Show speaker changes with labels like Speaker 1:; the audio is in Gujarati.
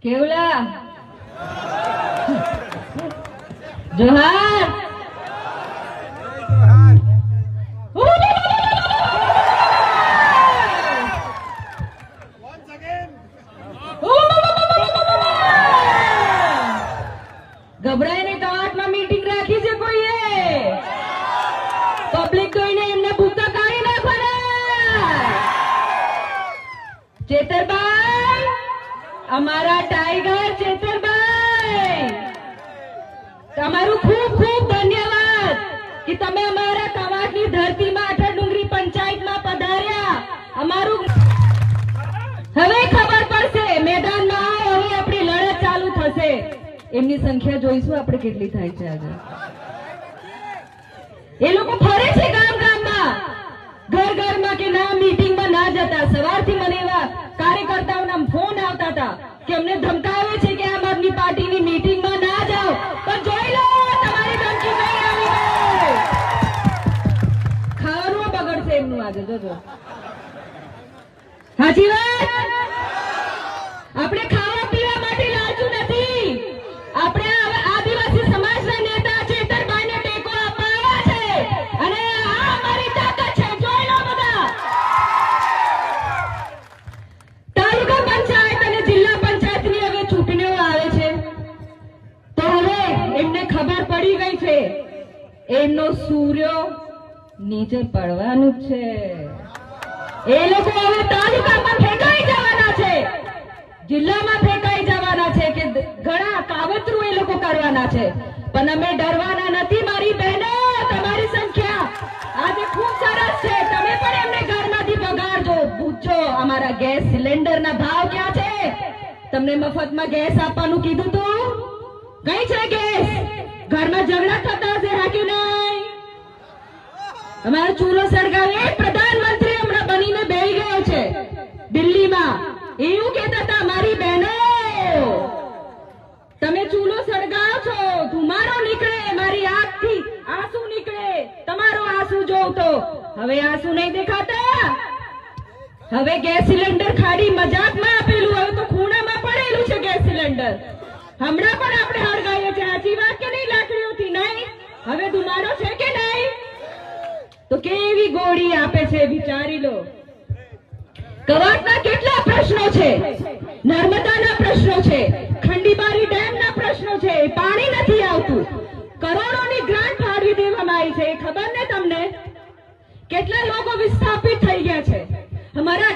Speaker 1: કેવલા જોહાર ગભરાય ને કવાટમાં મીટિંગ રાખી છે કોઈએ પબ્લિક જોઈને એમને ભૂકા કાઢી નાખવાના ચેતરભાઈ અમારા ટાઈગર ચેતરભાઈ તમારું ખૂબ ખૂબ ધન્યવાદ કે તમે અમારા કવાટની ધરતીમાં અઠર ડુંગરી પંચાયતમાં પધાર્યા અમારું હવે ખબર પડશે મેદાનમાં હવે આપણી લડત ચાલુ થશે એમની સંખ્યા જોઈશું આપણે કેટલી થાય છે આજે એ લોકો ફરે છે ગામ ગામમાં ઘર ઘરમાં કે ના મીટિંગમાં ના જતા સવારથી મને એવા કાર્યકર્તાઓના ફોન આવતા હતા કે અમને ધમકાવે છે કે આમ આદમી પાર્ટીની મીટિંગમાં ના જાઓ પણ જોઈ લો તમારી ધમકી નહીં આવી ગઈ ખાવાનું બગડશે એમનું આજે જોજો સાચી વાત આપણે ખાવા પીવા માટે લાલચુ નથી આપણે આદિવાસી સમાજના નેતા ચેતરભાઈને ટેકો આપવા આવ્યા છે અને આ અમારી તાકાત છે જોઈ લો બધા તાલુકા પંચાયત અને જિલ્લા પંચાયતની હવે ચૂંટણીઓ આવે છે તો હવે એમને ખબર પડી ગઈ છે એમનો સૂર્ય નીચે પડવાનું છે એ લોકો હવે તાલુકામાં ફેંકાઈ જવાના છે જિલ્લામાં ફેંકાઈ જવાના છે કે ઘણા કાવતરું એ લોકો કરવાના છે પણ અમે ડરવાના નથી મારી બહેનો તમારી સંખ્યા આજે ખૂબ સરસ છે તમે પણ એમને ઘરમાંથી બગાડજો પૂછો અમારા ગેસ સિલિન્ડરના ભાવ ક્યાં છે તમને મફતમાં ગેસ આપવાનું કીધું તું કઈ છે ગેસ ઘરમાં ઝઘડા થતા હશે હા કે નહીં અમારો ચૂલો સળગાવે પ્રધાનમંત્રી હમણાં બનીને બેસી ગયો છે દિલ્હીમાં એવું કહેતા હતા મારી બહેનો તમે ચૂલો સળગાવો છો ધુમાડો નીકળે મારી આંખથી આંસુ નીકળે તમારો આંસુ જોઉં તો હવે આંસુ નહીં દેખાતા હવે ગેસ સિલિન્ડર ખાડી મજાકમાં આપેલું હવે તો ખૂણામાં પડેલું છે ગેસ સિલિન્ડર હમણાં પણ આપણે હળગાવીએ છીએ સાચી વાત કે નહીં લાકડીઓથી નહીં હવે ધુમાડો છે કે નહીં તો કેવી ગોળી આપે છે વિચારી લો કવાટના કેટલા પ્રશ્નો છે નર્મદાના પ્રશ્નો છે ખંડીબારી ડેમના પ્રશ્નો છે પાણી નથી આવતું કરોડોની ગ્રાન્ટ ફાળવી દેવામાં આવી છે ખબર ને તમને કેટલા લોકો વિસ્થાપિત થઈ ગયા છે અમારા